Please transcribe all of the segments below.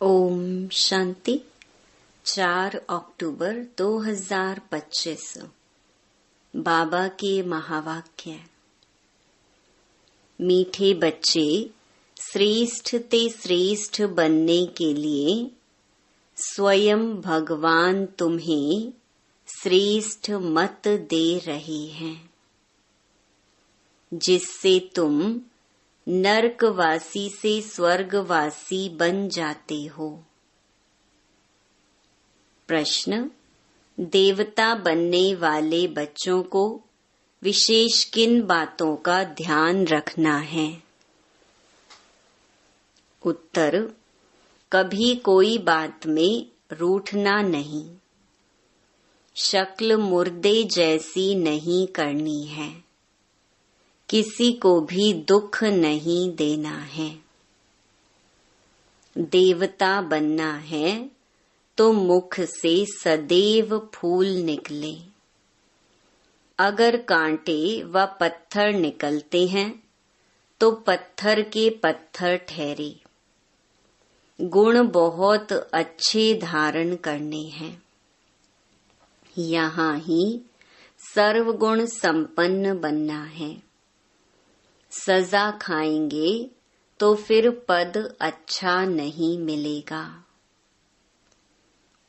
ओम शांति। 4 अक्टूबर 2025। बाबा के महावाक्य। मीठे बच्चे, श्रेष्ठ ते श्रेष्ठ बनने के लिए स्वयं भगवान तुम्हें श्रेष्ठ मत दे रहे हैं, जिससे तुम नरकवासी से स्वर्गवासी बन जाते हो। प्रश्न: देवता बनने वाले बच्चों को विशेष किन बातों का ध्यान रखना है? उत्तर: कभी कोई बात में रूठना नहीं, शक्ल मुर्दे जैसी नहीं करनी है, किसी को भी दुख नहीं देना है। देवता बनना है तो मुख से सदैव फूल निकले। अगर कांटे व पत्थर निकलते हैं तो पत्थर के पत्थर ठहरे। गुण बहुत अच्छे धारण करने हैं। यहाँ ही सर्वगुण संपन्न बनना है। सजा खाएंगे तो फिर पद अच्छा नहीं मिलेगा।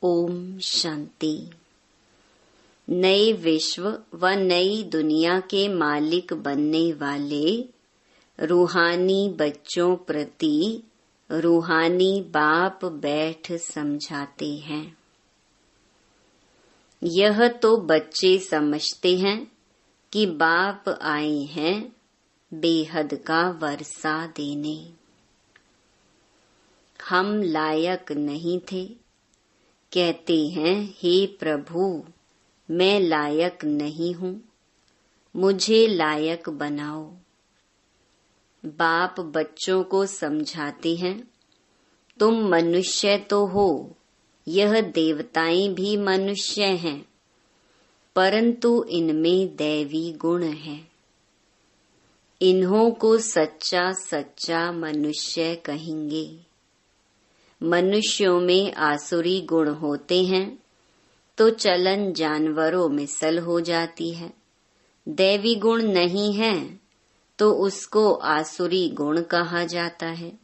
ओम शांति। नए विश्व व नई दुनिया के मालिक बनने वाले रूहानी बच्चों प्रति रूहानी बाप बैठ समझाते हैं। यह तो बच्चे समझते हैं कि बाप आए हैं बेहद का वर्षा देने। हम लायक नहीं थे, कहते हैं हे प्रभु मैं लायक नहीं हूँ, मुझे लायक बनाओ। बाप बच्चों को समझाते हैं तुम मनुष्य तो हो, यह देवताएं भी मनुष्य हैं, परंतु इनमें दैवी गुण है। इन्हों को सच्चा सच्चा मनुष्य कहेंगे। मनुष्यों में आसुरी गुण होते हैं तो चलन जानवरों में सल हो जाती है। दैवी गुण नहीं है तो उसको आसुरी गुण कहा जाता है।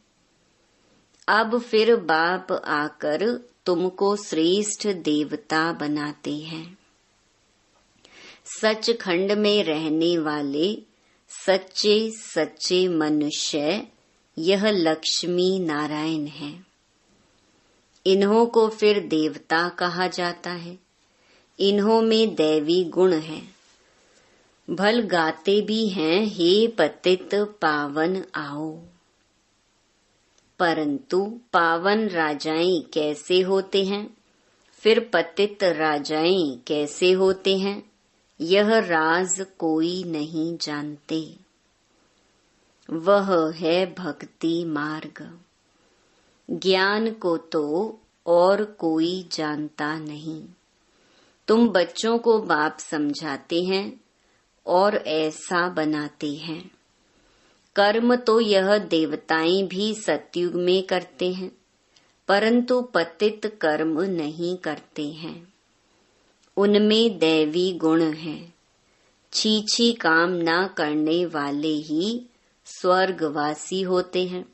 अब फिर बाप आकर तुमको श्रेष्ठ देवता बनाते हैं। सचखंड में रहने वाले सच्चे सच्चे मनुष्य यह लक्ष्मी नारायण है। इन्हों को फिर देवता कहा जाता है। इन्हों में दैवी गुण है। भल गाते भी हैं हे पतित पावन आओ। परंतु पावन राजाएं कैसे होते हैं, फिर पतित राजाएं कैसे होते हैं, यह राज कोई नहीं जानते। वह है भक्ति मार्ग। ज्ञान को तो और कोई जानता नहीं। तुम बच्चों को बाप समझाते हैं और ऐसा बनाते हैं। कर्म तो यह देवताएं भी सतयुग में करते हैं, परंतु पतित कर्म नहीं करते हैं। उनमें दैवी गुण है। छीछी काम न करने वाले ही स्वर्गवासी होते हैं।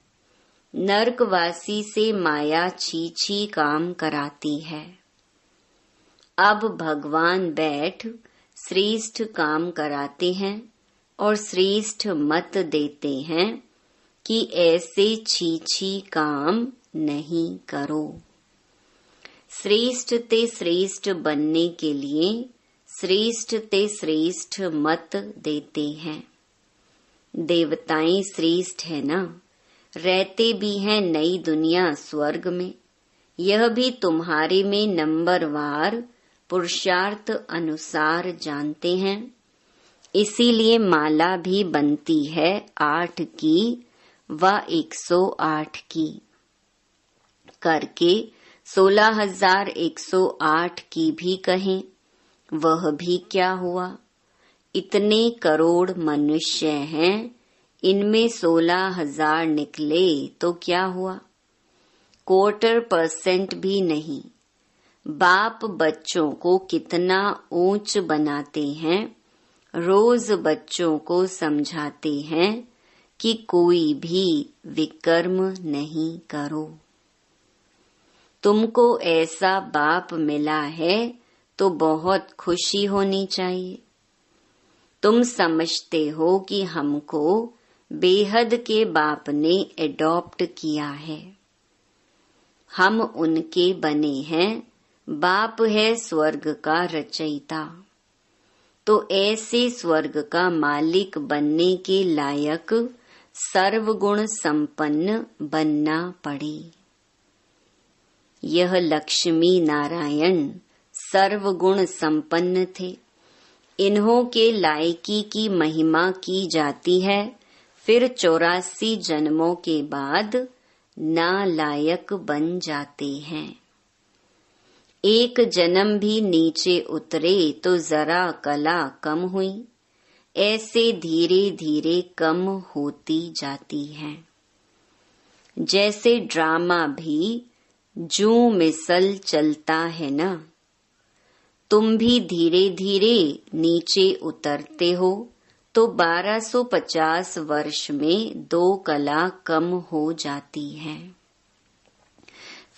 नरकवासी से माया छीछी काम कराती है। अब भगवान बैठ श्रेष्ठ काम कराते हैं और श्रेष्ठ मत देते हैं कि ऐसे छीछी काम नहीं करो। श्रेष्ठ ते श्रेष्ठ बनने के लिए श्रेष्ठ ते श्रेष्ठ मत देते हैं। देवताएं श्रेष्ठ है ना, रहते भी हैं नई दुनिया स्वर्ग में। यह भी तुम्हारे में नंबरवार पुरुषार्थ अनुसार जानते हैं। इसीलिए माला भी बनती है 8 की व 108 की करके 16,108 की भी कहें, वह भी क्या हुआ। इतने करोड़ मनुष्य हैं, इनमें 16,000 निकले तो क्या हुआ। 1/4% भी नहीं। बाप बच्चों को कितना ऊंच बनाते हैं। रोज बच्चों को समझाते हैं कि कोई भी विकर्म नहीं करो। तुमको ऐसा बाप मिला है तो बहुत खुशी होनी चाहिए। तुम समझते हो कि हमको बेहद के बाप ने एडॉप्ट किया है। हम उनके बने हैं। बाप है स्वर्ग का रचयिता। तो ऐसे स्वर्ग का मालिक बनने के लायक सर्वगुण संपन्न बनना पड़े। यह लक्ष्मी नारायण सर्वगुण संपन्न थे। इन्हों के लायकी की महिमा की जाती है। फिर 84 जन्मों के बाद नालायक बन जाते हैं। एक जन्म भी नीचे उतरे तो जरा कला कम हुई। ऐसे धीरे धीरे कम होती जाती है। जैसे ड्रामा भी जूं मिसल चलता है ना। तुम भी धीरे धीरे नीचे उतरते हो तो 1250 वर्ष में 2 कला कम हो जाती है।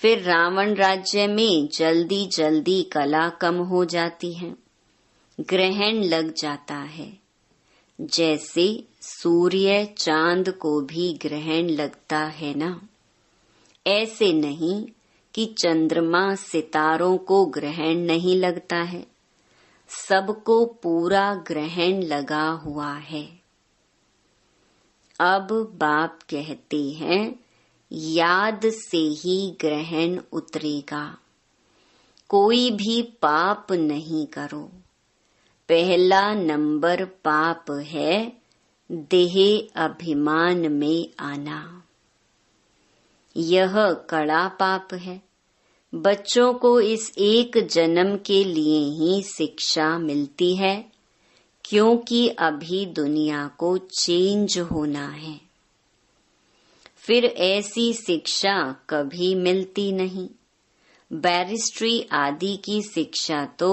फिर रावण राज्य में जल्दी जल्दी कला कम हो जाती है। ग्रहण लग जाता है। जैसे सूर्य चांद को भी ग्रहण लगता है ना। ऐसे नहीं कि चंद्रमा सितारों को ग्रहण नहीं लगता है। सबको पूरा ग्रहण लगा हुआ है। अब बाप कहते हैं याद से ही ग्रहण उतरेगा। कोई भी पाप नहीं करो। पहला नंबर पाप है देह अभिमान में आना। यह कड़ा पाप है। बच्चों को इस एक जन्म के लिए ही शिक्षा मिलती है, क्योंकि अभी दुनिया को चेंज होना है। फिर ऐसी शिक्षा कभी मिलती नहीं। बैरिस्ट्री आदि की शिक्षा तो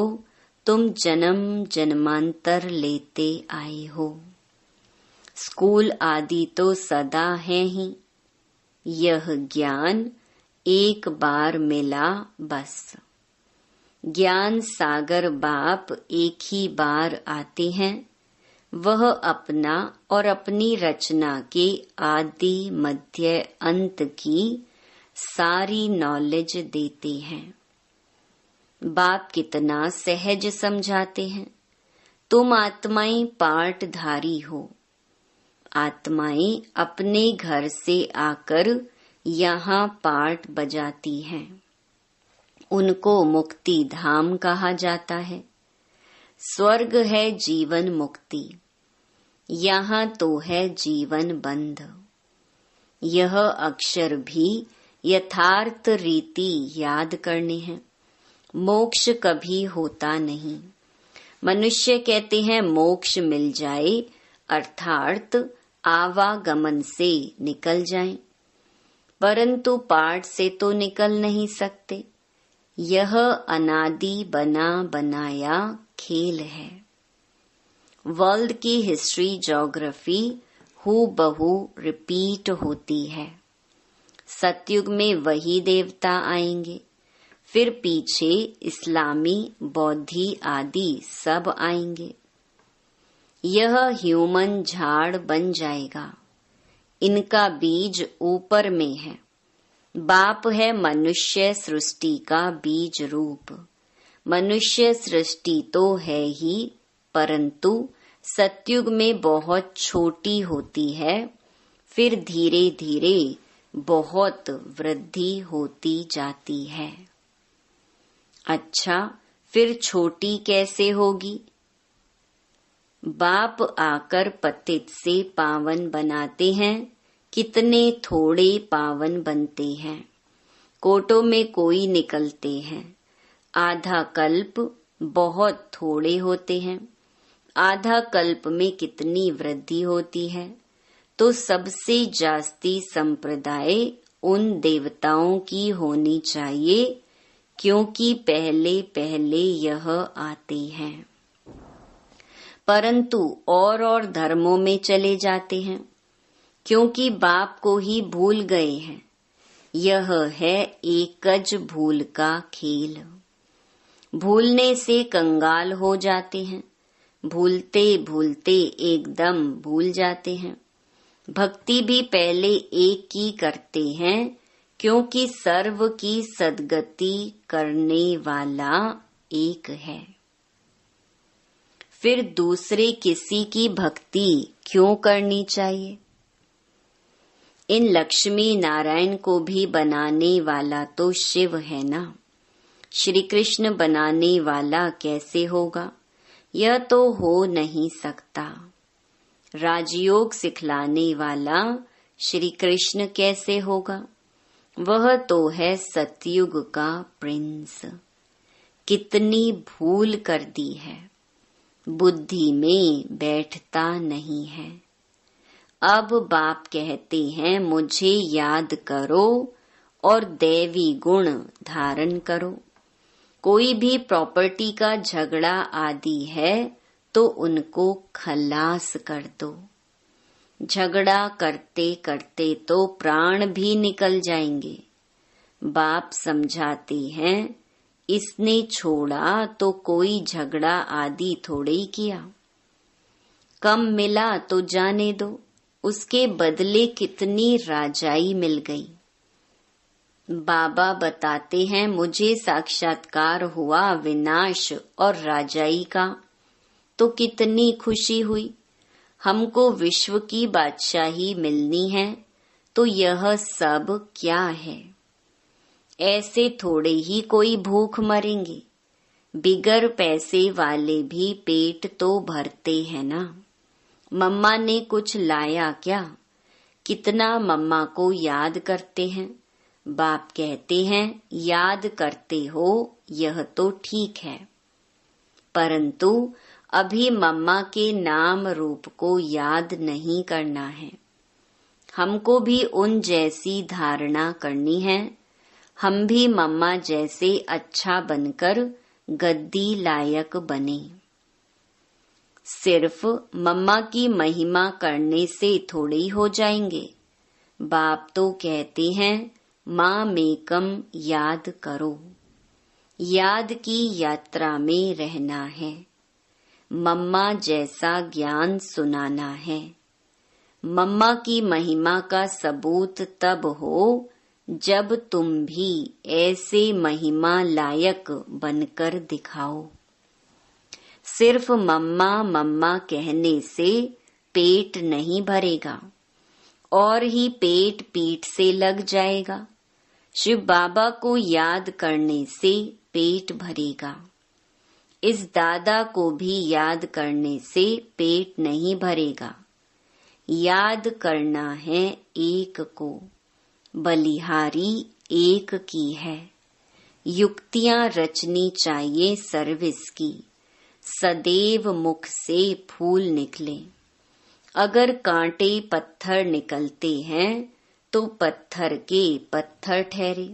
तुम जन्म जन्मांतर लेते आए हो। स्कूल आदि तो सदा है ही। यह ज्ञान एक बार मिला बस। ज्ञान सागर बाप एक ही बार आते हैं। वह अपना और अपनी रचना के आदि मध्य अंत की सारी नॉलेज देते हैं। बाप कितना सहज समझाते हैं। तुम आत्माएं पाठधारी हो। आत्माएं अपने घर से आकर यहाँ पाठ बजाती हैं। उनको मुक्ति धाम कहा जाता है। स्वर्ग है जीवन मुक्ति। यहाँ तो है जीवन बंध। यह अक्षर भी यथार्थ रीति याद करने हैं। मोक्ष कभी होता नहीं। मनुष्य कहते हैं मोक्ष मिल जाए, अर्थात आवागमन से निकल जाएं, परंतु पाठ से तो निकल नहीं सकते। यह अनादि बना बनाया खेल है। वर्ल्ड की हिस्ट्री ज्योग्राफी हूबहू रिपीट होती है। सतयुग में वही देवता आएंगे, फिर पीछे इस्लामी बौद्धि आदि सब आएंगे। यह ह्यूमन झाड़ बन जाएगा। इनका बीज ऊपर में है। बाप है मनुष्य सृष्टि का बीज रूप। मनुष्य सृष्टि तो है ही, परंतु सतयुग में बहुत छोटी होती है। फिर धीरे धीरे बहुत वृद्धि होती जाती है। अच्छा, फिर छोटी कैसे होगी? बाप आकर पतित से पावन बनाते हैं। कितने थोड़े पावन बनते हैं। कोटों में कोई निकलते हैं। आधा कल्प बहुत थोड़े होते हैं। आधा कल्प में कितनी वृद्धि होती है। तो सबसे जास्ती संप्रदाय उन देवताओं की होनी चाहिए, क्योंकि पहले पहले यह आते हैं। परंतु और धर्मों में चले जाते हैं, क्योंकि बाप को ही भूल गए हैं। यह है एकज भूल का खेल। भूलने से कंगाल हो जाते हैं, भूलते भूलते एकदम भूल जाते हैं। भक्ति भी पहले एक की करते हैं, क्योंकि सर्व की सद्गति करने वाला एक है। फिर दूसरे किसी की भक्ति क्यों करनी चाहिए? इन लक्ष्मी नारायण को भी बनाने वाला तो शिव है ना। श्री कृष्ण बनाने वाला कैसे होगा? यह तो हो नहीं सकता। राजयोग सिखलाने वाला श्री कृष्ण कैसे होगा? वह तो है सतयुग का प्रिंस। कितनी भूल कर दी है, बुद्धि में बैठता नहीं है। अब बाप कहते हैं मुझे याद करो और दैवी गुण धारण करो। कोई भी प्रॉपर्टी का झगड़ा आदि है तो उनको खलास कर दो। झगड़ा करते करते तो प्राण भी निकल जाएंगे। बाप समझाते हैं इसने छोड़ा तो कोई झगड़ा आदि थोड़े ही किया। कम मिला तो जाने दो, उसके बदले कितनी राजाई मिल गई। बाबा बताते हैं मुझे साक्षात्कार हुआ विनाश और राजाई का, तो कितनी खुशी हुई। हमको विश्व की बादशाही मिलनी है, तो यह सब क्या है? ऐसे थोड़े ही कोई भूख मरेंगे। बिगर पैसे वाले भी पेट तो भरते हैं ना। मम्मा ने कुछ लाया क्या? कितना मम्मा को याद करते हैं। बाप कहते हैं याद करते हो, यह तो ठीक है, परंतु अभी मम्मा के नाम रूप को याद नहीं करना है। हमको भी उन जैसी धारणा करनी है। हम भी मम्मा जैसे अच्छा बनकर गद्दी लायक बने। सिर्फ मम्मा की महिमा करने से थोड़ी हो जाएंगे। बाप तो कहते हैं माँ मेकम याद करो। याद की यात्रा में रहना है। मम्मा जैसा ज्ञान सुनाना है। मम्मा की महिमा का सबूत तब हो जब तुम भी ऐसे महिमा लायक बनकर दिखाओ। सिर्फ मम्मा मम्मा कहने से पेट नहीं भरेगा, और ही पेट पीठ से लग जाएगा। शिव बाबा को याद करने से पेट भरेगा। इस दादा को भी याद करने से पेट नहीं भरेगा। याद करना है एक को, बलिहारी एक की है। युक्तियां रचनी चाहिए सर्विस की, सदैव मुख से फूल निकले। अगर कांटे पत्थर निकलते हैं तो पत्थर के पत्थर ठहरे।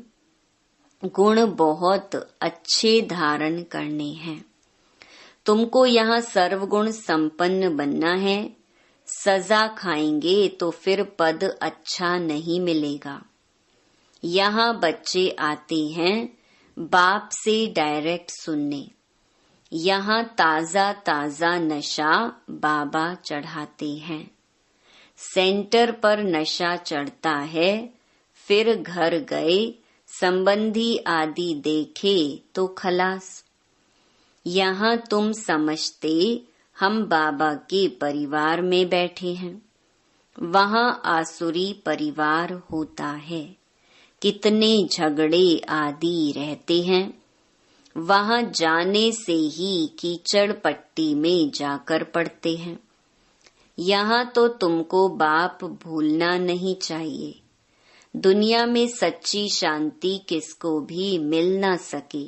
गुण बहुत अच्छे धारण करने हैं। तुमको यहाँ सर्वगुण संपन्न बनना है। सजा खाएंगे तो फिर पद अच्छा नहीं मिलेगा। यहाँ बच्चे आते हैं बाप से डायरेक्ट सुनने। यहाँ ताजा ताजा नशा बाबा चढ़ाते हैं। सेंटर पर नशा चढ़ता है, फिर घर गए संबंधी आदि देखे तो खलास। यहाँ तुम समझते हम बाबा के परिवार में बैठे हैं, वहाँ आसुरी परिवार होता है। कितने झगड़े आदि रहते हैं। वहाँ जाने से ही कीचड़ पट्टी में जाकर पड़ते हैं। यहाँ तो तुमको बाप भूलना नहीं चाहिए। दुनिया में सच्ची शांति किसको भी मिल ना सके।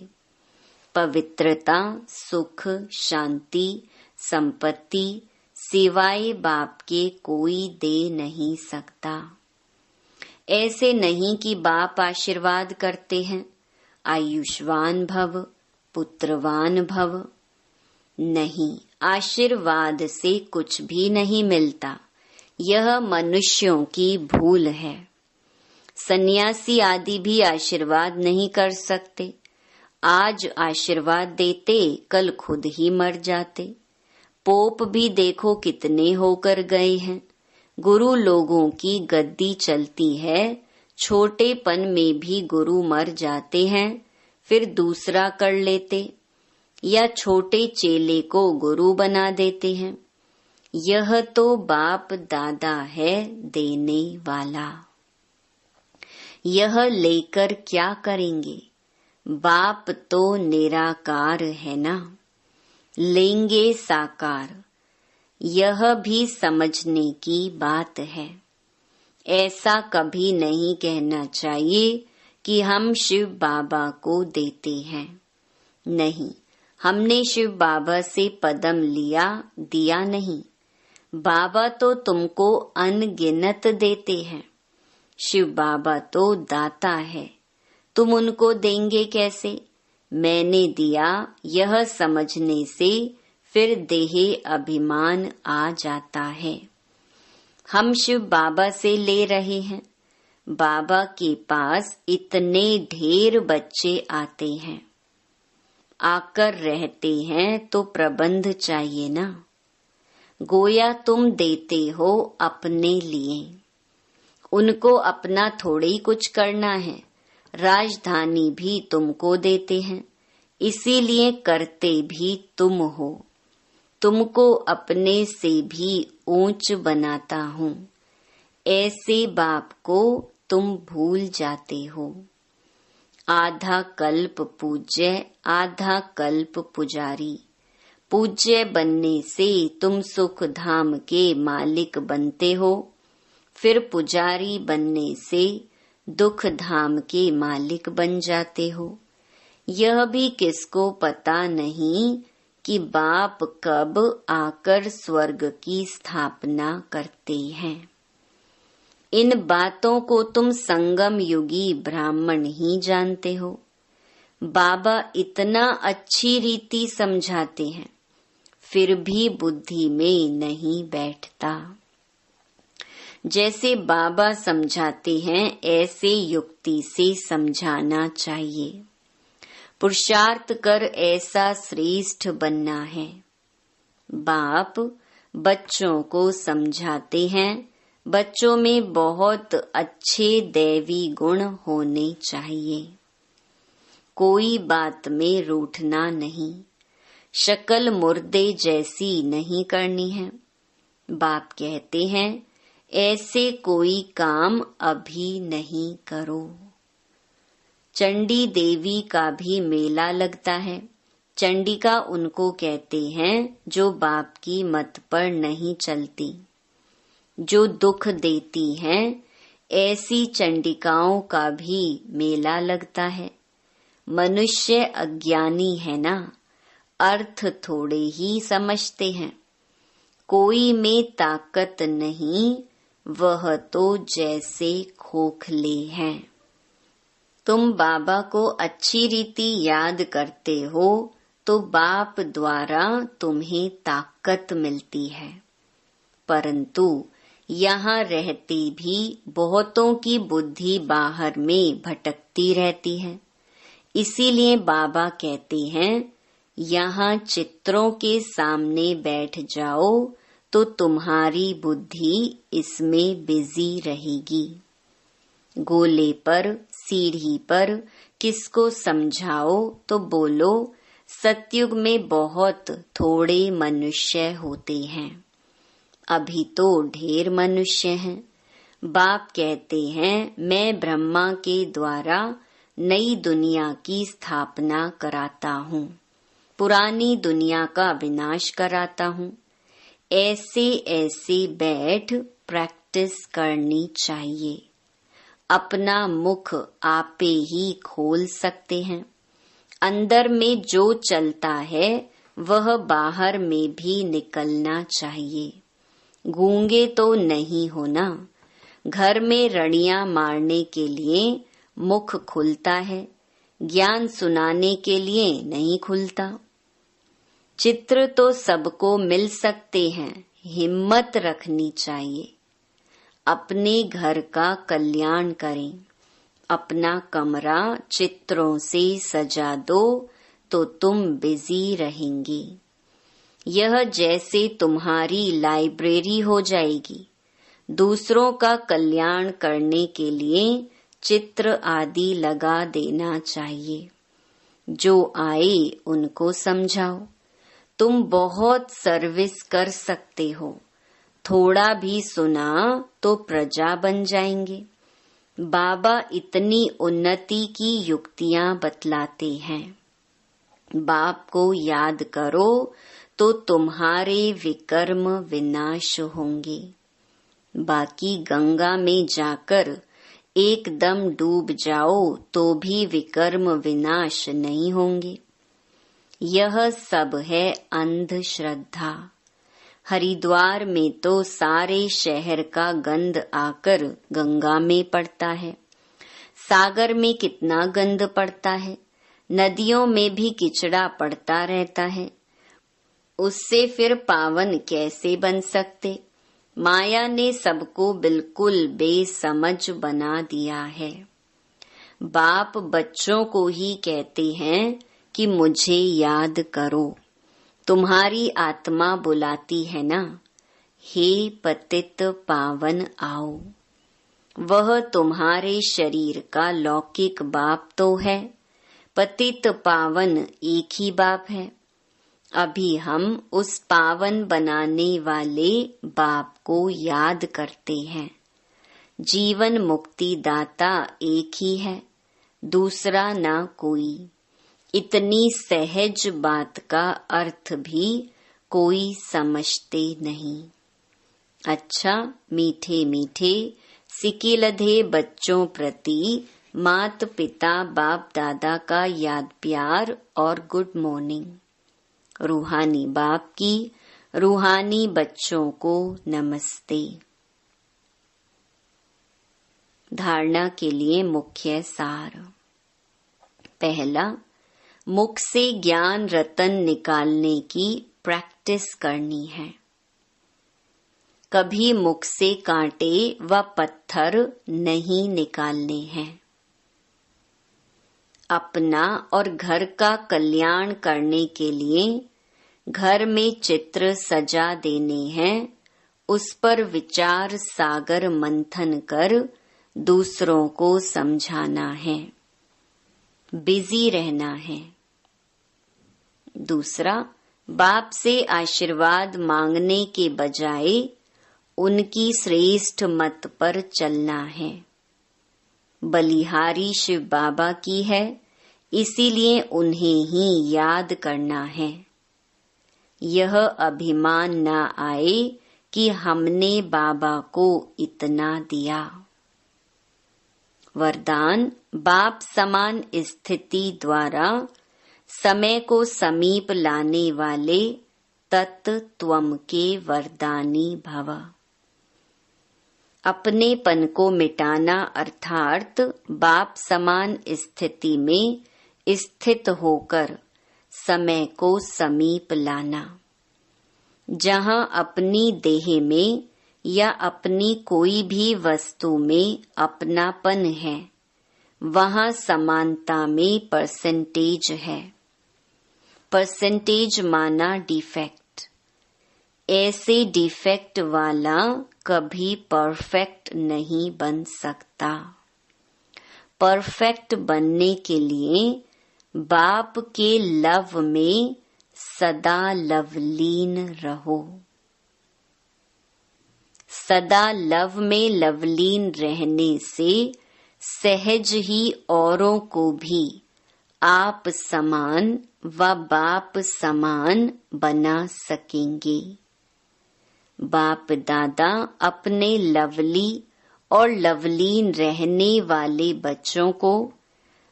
पवित्रता, सुख, शांति, संपत्ति सिवाय बाप के कोई दे नहीं सकता। ऐसे नहीं कि बाप आशीर्वाद करते हैं, आयुष्मान भव, पुत्रवान भव। नहीं, आशीर्वाद से कुछ भी नहीं मिलता, यह मनुष्यों की भूल है। सन्यासी आदि भी आशीर्वाद नहीं कर सकते। आज आशीर्वाद देते, कल खुद ही मर जाते। पोप भी देखो कितने होकर गए हैं। गुरु लोगों की गद्दी चलती है, छोटेपन में भी गुरु मर जाते हैं, फिर दूसरा कर लेते, या छोटे चेले को गुरु बना देते हैं। यह तो बाप दादा है देने वाला। यह लेकर क्या करेंगे? बाप तो निराकार है ना, लेंगे साकार। यह भी समझने की बात है। ऐसा कभी नहीं कहना चाहिए कि हम शिव बाबा को देते हैं। नहीं, हमने शिव बाबा से पदम लिया, दिया नहीं। बाबा तो तुमको अनगिनत देते हैं। शिव बाबा तो दाता है, तुम उनको देंगे कैसे? मैंने दिया, यह समझने से फिर देहे अभिमान आ जाता है। हम शिव बाबा से ले रहे हैं। बाबा के पास इतने ढेर बच्चे आते हैं, आकर रहते हैं तो प्रबंध चाहिए ना। गोया तुम देते हो अपने लिए, उनको अपना थोड़े ही कुछ करना है। राजधानी भी तुमको देते हैं, इसीलिए करते भी तुम हो। तुमको अपने से भी ऊंच बनाता हूँ। ऐसे बाप को तुम भूल जाते हो। आधा कल्प पूज्य, आधा कल्प पुजारी। पूज्य बनने से तुम सुख धाम के मालिक बनते हो, फिर पुजारी बनने से दुख धाम के मालिक बन जाते हो। यह भी किसको पता नहीं कि बाप कब आकर स्वर्ग की स्थापना करते हैं। इन बातों को तुम संगम युगी ब्राह्मण ही जानते हो। बाबा इतना अच्छी रीति समझाते हैं, फिर भी बुद्धि में नहीं बैठता। जैसे बाबा समझाते हैं ऐसे युक्ति से समझाना चाहिए। पुरुषार्थ कर ऐसा श्रेष्ठ बनना है। बाप बच्चों को समझाते हैं, बच्चों में बहुत अच्छे दैवी गुण होने चाहिए। कोई बात में रूठना नहीं, शक्ल मुर्दे जैसी नहीं करनी है। बाप कहते हैं ऐसे कोई काम अभी नहीं करो। चंडी देवी का भी मेला लगता है। चंडिका उनको कहते हैं जो बाप की मत पर नहीं चलती, जो दुख देती हैं। ऐसी चंडिकाओं का भी मेला लगता है। मनुष्य अज्ञानी है ना, अर्थ थोड़े ही समझते हैं। कोई में ताकत नहीं, वह तो जैसे खोखले हैं। तुम बाबा को अच्छी रीति याद करते हो तो बाप द्वारा तुम्हें ताकत मिलती है। परंतु यहाँ रहते भी बहुतों की बुद्धि बाहर में भटकती रहती है। इसीलिए बाबा कहते हैं यहाँ चित्रों के सामने बैठ जाओ तो तुम्हारी बुद्धि इसमें बिजी रहेगी। गोले पर, सीढ़ी पर किसको समझाओ तो बोलो सतयुग में बहुत थोड़े मनुष्य होते हैं, अभी तो ढेर मनुष्य हैं। बाप कहते हैं मैं ब्रह्मा के द्वारा नई दुनिया की स्थापना कराता हूँ, पुरानी दुनिया का विनाश कराता हूँ। ऐसे ऐसे बैठ प्रैक्टिस करनी चाहिए। अपना मुख आपे ही खोल सकते हैं। अंदर में जो चलता है वह बाहर में भी निकलना चाहिए। गूंगे तो नहीं हो ना, घर में रड़ियां मारने के लिए मुख खुलता है, ज्ञान सुनाने के लिए नहीं खुलता। चित्र तो सबको मिल सकते हैं, हिम्मत रखनी चाहिए। अपने घर का कल्याण करें। अपना कमरा चित्रों से सजा दो तो तुम बिजी रहेंगे। यह जैसे तुम्हारी लाइब्रेरी हो जाएगी। दूसरों का कल्याण करने के लिए चित्र आदि लगा देना चाहिए। जो आए उनको समझाओ। तुम बहुत सर्विस कर सकते हो। थोड़ा भी सुना तो प्रजा बन जाएंगे। बाबा इतनी उन्नति की युक्तियां बतलाते हैं। बाप को याद करो तो तुम्हारे विकर्म विनाश होंगे। बाकी गंगा में जाकर एकदम डूब जाओ तो भी विकर्म विनाश नहीं होंगे। यह सब है अंधश्रद्धा। हरिद्वार में तो सारे शहर का गंध आकर गंगा में पड़ता है। सागर में कितना गंध पड़ता है। नदियों में भी किचड़ा पड़ता रहता है। उससे फिर पावन कैसे बन सकते। माया ने सबको बिल्कुल बेसमझ बना दिया है। बाप बच्चों को ही कहते हैं कि मुझे याद करो। तुम्हारी आत्मा बुलाती है ना, हे पतित पावन आओ। वह तुम्हारे शरीर का लौकिक बाप तो है। पतित पावन एक ही बाप है। अभी हम उस पावन बनाने वाले बाप को याद करते हैं। जीवन मुक्ति दाता एक ही है, दूसरा ना कोई। इतनी सहज बात का अर्थ भी कोई समझते नहीं। अच्छा, मीठे मीठे सिकिलधे बच्चों प्रति मात पिता बाप दादा का याद प्यार और गुड मॉर्निंग। रूहानी बाप की रूहानी बच्चों को नमस्ते। धारणा के लिए मुख्य सार। पहला, मुख से ज्ञान रतन निकालने की प्रैक्टिस करनी है। कभी मुख से कांटे व पत्थर नहीं निकालने हैं। अपना और घर का कल्याण करने के लिए घर में चित्र सजा देने हैं। उस पर विचार सागर मंथन कर दूसरों को समझाना है। बिजी रहना है। दूसरा, बाप से आशीर्वाद मांगने के बजाय उनकी श्रेष्ठ मत पर चलना है। बलिहारी शिव बाबा की है, इसीलिए उन्हें ही याद करना है। यह अभिमान न आए कि हमने बाबा को इतना दिया। वरदान, बाप समान स्थिति द्वारा समय को समीप लाने वाले तत्त्वम के वरदानी भव। अपनेपन को मिटाना अर्थात बाप समान स्थिति में स्थित होकर समय को समीप लाना। जहाँ अपनी देह में या अपनी कोई भी वस्तु में अपनापन है, वहाँ समानता में परसेंटेज है। परसेंटेज माना डिफेक्ट। ऐसे डिफेक्ट वाला कभी परफेक्ट नहीं बन सकता। परफेक्ट बनने के लिए बाप के लव में सदा लवलीन रहो। सदा लव में लवलीन रहने से सहज ही औरों को भी आप समान व बाप समान बना सकेंगे। बाप दादा अपने लवली और लवलीन रहने वाले बच्चों को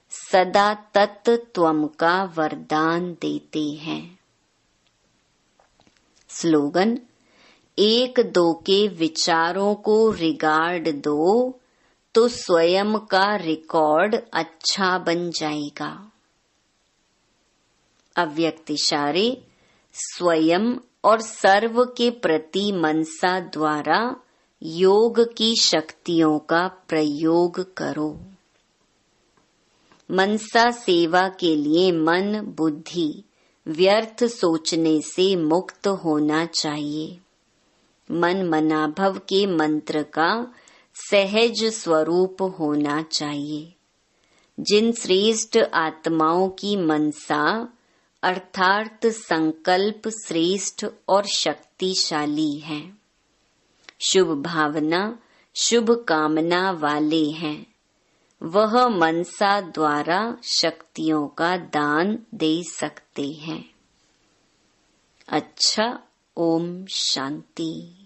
सदा तत्त्वम का वरदान देते हैं। स्लोगन, एक दो के विचारों को रिगार्ड दो तो स्वयं का रिकॉर्ड अच्छा बन जाएगा। अव्यक्त इशारे स्वयं और सर्व के प्रति मनसा द्वारा योग की शक्तियों का प्रयोग करो। मनसा सेवा के लिए मन बुद्धि व्यर्थ सोचने से मुक्त होना चाहिए। मन मनाभव के मंत्र का सहज स्वरूप होना चाहिए। जिन श्रेष्ठ आत्माओं की मनसा अर्थात संकल्प श्रेष्ठ और शक्तिशाली है, शुभ भावना शुभ कामना वाले हैं, वह मनसा द्वारा शक्तियों का दान दे सकते हैं। अच्छा, ओम शांति।